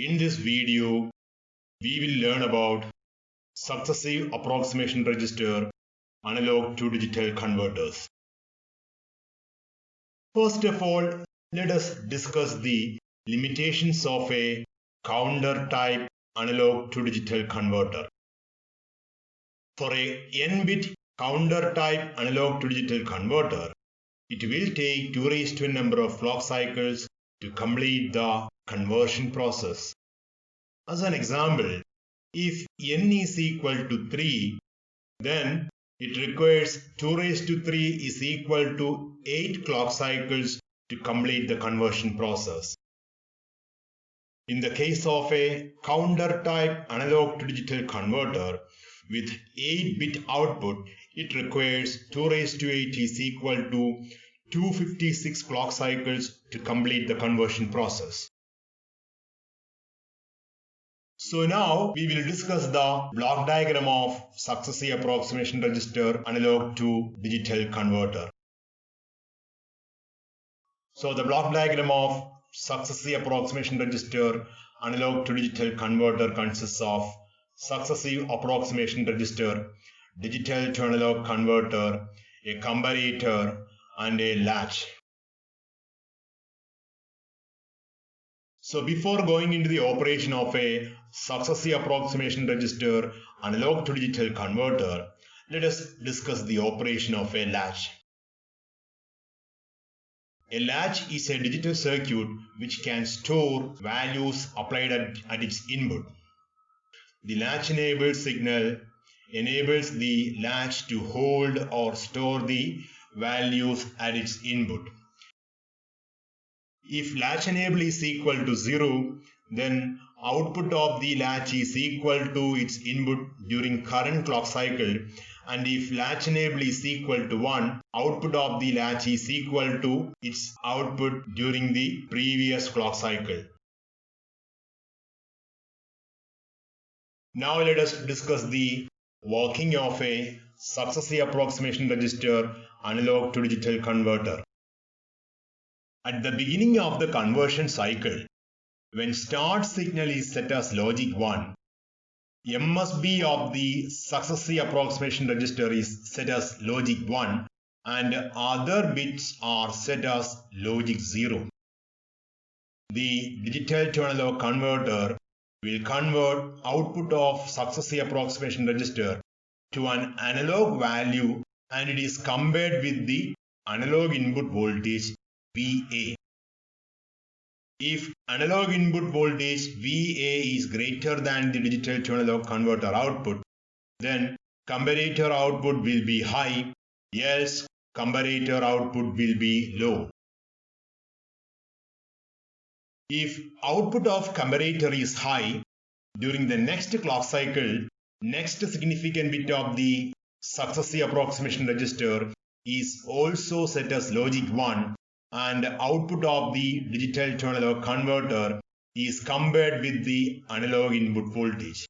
In this video, we will learn about Successive Approximation Register analog to digital converters. First of all, let us discuss the limitations of a counter type analog to digital converter. For a n-bit counter type analog to digital converter, it will take 2 raised to n number of clock cycles to complete the conversion process. As an example, if n is equal to 3, then it requires 2 raised to 3 is equal to 8 clock cycles to complete the conversion process. In the case of a counter type analog to digital converter with 8-bit output, it requires 2 raised to 8 is equal to 256 clock cycles to complete the conversion process. So now we will discuss the block diagram of Successive Approximation Register analog to digital converter. So the block diagram of Successive Approximation Register analog to digital converter consists of Successive Approximation Register, digital to analog converter, a comparator, and a latch. So before going into the operation of a Successive Approximation Register analog to digital converter, let us discuss the operation of a latch. A latch is a digital circuit which can store values applied at its input. The latch enabled signal enables the latch to hold or store the values at its input. If latch enable is equal to 0, then output of the latch is equal to its input during current clock cycle, and if latch enable is equal to 1, output of the latch is equal to its output during the previous clock cycle. Now let us discuss the working of a Successive Approximation Register analog to digital converter. At the beginning of the conversion cycle, when start signal is set as logic 1, MSB of the Successive Approximation Register is set as logic 1 and other bits are set as logic 0. The digital to analog converter will convert output of Successive Approximation Register to an analog value, and it is compared with the analog input voltage VA. If analog input voltage VA is greater than the digital to analog converter output, then comparator output will be high, else comparator output will be low. If output of comparator is high, during the next clock cycle, next significant bit of the Successive Approximation Register is also set as logic 1, and output of the digital to analog converter is compared with the analog input voltage.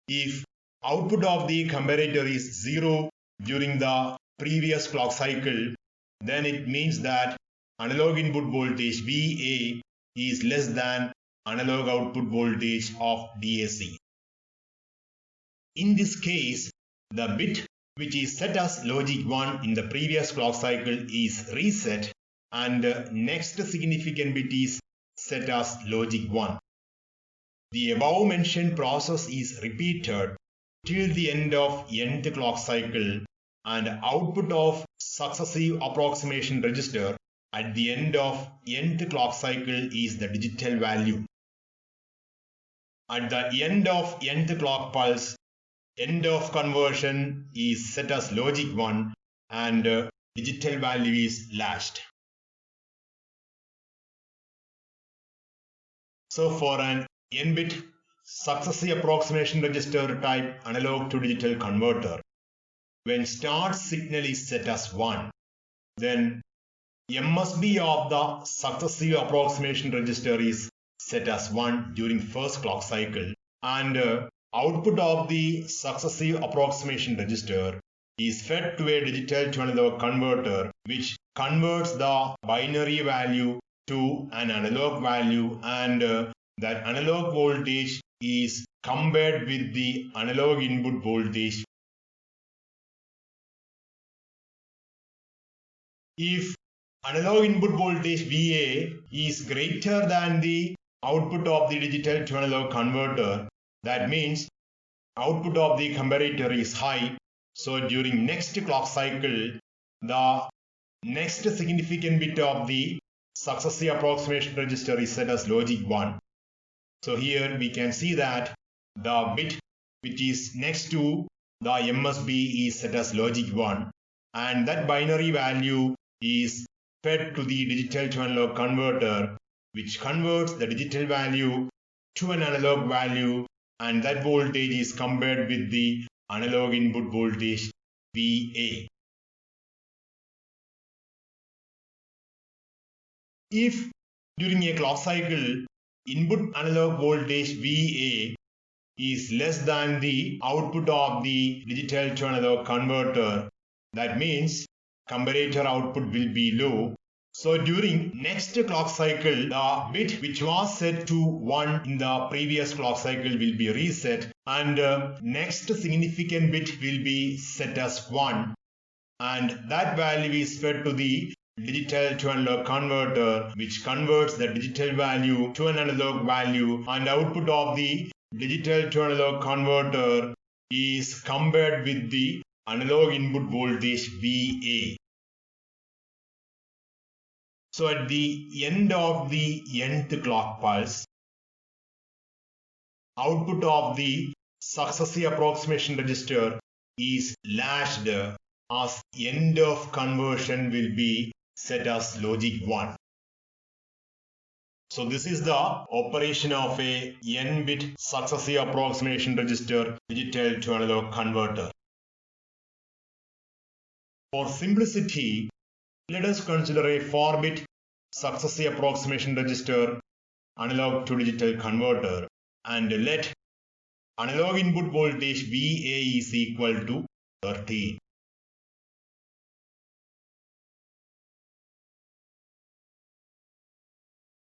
If output of the comparator is 0 during the previous clock cycle, then it means that analog input voltage VA is less than analog output voltage of DAC. In this case, the bit which is set as logic 1 in the previous clock cycle is reset, and next significant bit is set as logic 1. The above mentioned process is repeated till the end of nth clock cycle, and output of Successive Approximation Register at the end of nth clock cycle is the digital value. At the end of nth clock pulse, end of conversion is set as logic 1 and digital value is latched. So for an n-bit Successive Approximation Register type analog to digital converter, when start signal is set as 1, then MSB of the Successive Approximation Register is set as 1 during first clock cycle, and output of the Successive Approximation Register is fed to a digital to analog converter, which converts the binary value to an analog value and that analog voltage is compared with the analog input voltage. If analog input voltage VA is greater than the output of the digital to analog converter, that means output of the comparator is high. So during next clock cycle, the next significant bit of the successive approximation register is set as logic 1. So here we can see that the bit which is next to the MSB is set as logic 1, and that binary value is fed to the digital to analog converter, which converts the digital value to an analog value, and that voltage is compared with the analog input voltage VA. If during a clock cycle input analog voltage VA is less than the output of the digital to analog converter, that means comparator output will be low. So during next clock cycle, the bit which was set to 1 in the previous clock cycle will be reset, and next significant bit will be set as 1, and that value is fed to the digital to analog converter, which converts the digital value to an analog value, and output of the digital to analog converter is compared with the analog input voltage VA. So at the end of the nth clock pulse, output of the successive approximation register is latched as end of conversion will be set as logic 1. So this is the operation of a n-bit successive approximation register digital to analog converter. For simplicity, let us consider a 4-bit successive approximation register analog to digital converter, and let analog input voltage VA is equal to 13.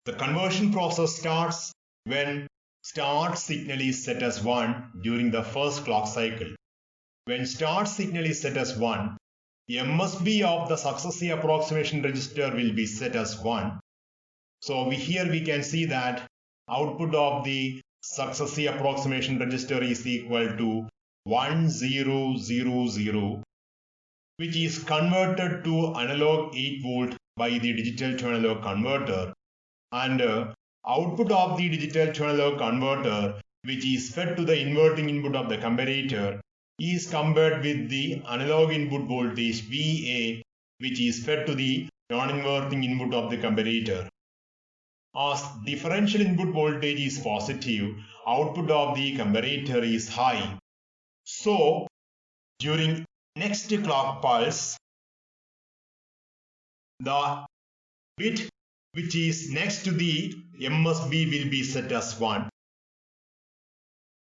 The conversion process starts when start signal is set as 1 during the first clock cycle. When start signal is set as 1, MSB of the successive approximation register will be set as 1. So here we can see that output of the successive approximation register is equal to 1000, which is converted to analog 8 volt by the digital to analog converter, and output of the digital to analog converter, which is fed to the inverting input of the comparator, is compared with the analog input voltage VA, which is fed to the non-inverting input of the comparator. As differential input voltage is positive, output of the comparator is high. So during next clock pulse, the bit which is next to the MSB will be set as 1,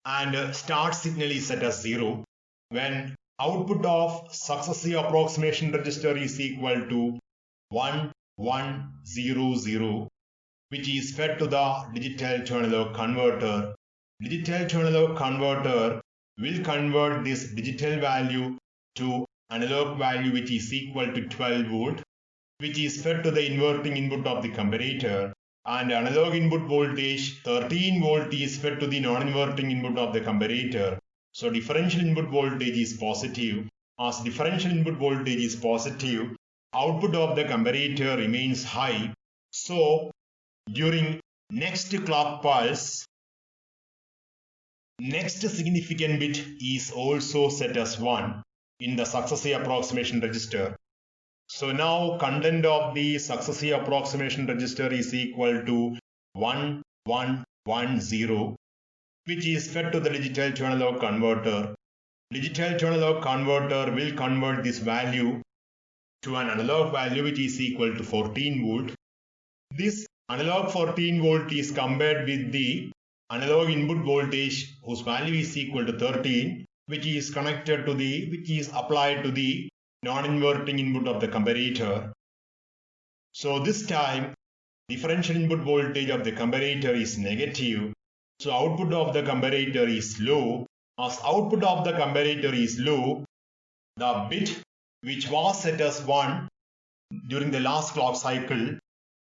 and start signal is set as 0. When output of successive approximation register is equal to 1100, which is fed to the digital to analog converter, digital to analog converter will convert this digital value to analog value, which is equal to 12 volt, which is fed to the inverting input of the comparator, and analog input voltage 13 volt is fed to the non-inverting input of the comparator. So differential input voltage is positive. As differential input voltage is positive, output of the comparator remains high. So during next clock pulse, next significant bit is also set as 1 in the successive approximation register. So now content of the successive approximation register is equal to 1110, which is fed to the digital to analog converter. Digital to analog converter will convert this value to an analog value, which is equal to 14 volt. This analog 14 volt is compared with the analog input voltage whose value is equal to 13, which is applied to the non-inverting input of the comparator. So this time differential input voltage of the comparator is negative, so output of the comparator is low. As output of the comparator is low, the bit which was set as 1 during the last clock cycle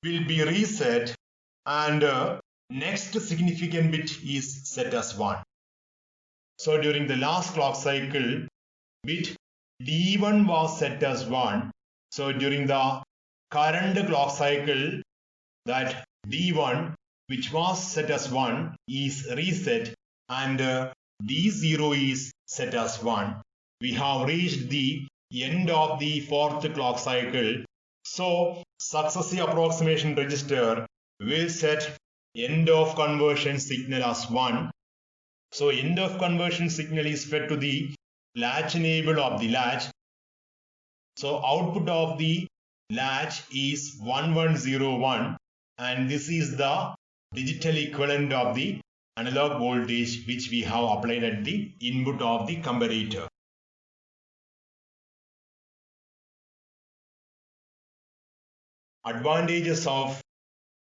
will be reset, and next significant bit is set as 1. So during the last clock cycle, bit D1 was set as 1. So during the current clock cycle, that D1 which was set as 1 is reset, and D0 is set as 1. We have reached the end of the fourth clock cycle. So successive approximation register will set end of conversion signal as 1. So end of conversion signal is fed to the latch enable of the latch. So output of the latch is 1101, and this is the digital equivalent of the analog voltage which we have applied at the input of the comparator. Advantages of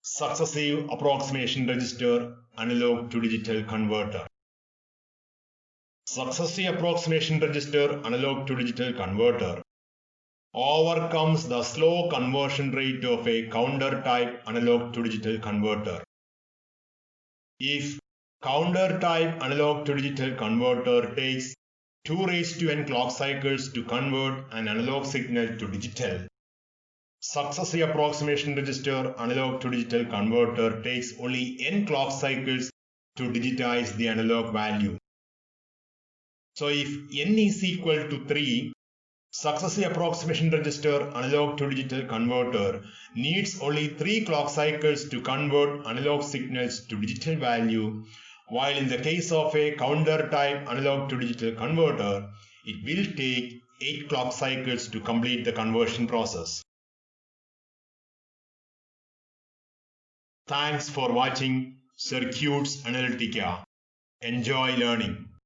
successive approximation register analog to digital converter. Successive approximation register analog to digital converter overcomes the slow conversion rate of a counter type analog to digital converter. If counter type analog to digital converter takes 2n clock cycles to convert an analog signal to digital, successive approximation register analog to digital converter takes only n clock cycles to digitize the analog value. So if n is equal to 3, successive approximation register analog to digital converter needs only 3 clock cycles to convert analog signals to digital value, while in the case of a counter type analog to digital converter, it will take 8 clock cycles to complete the conversion process. Thanks for watching Circuits Analytica. Enjoy learning.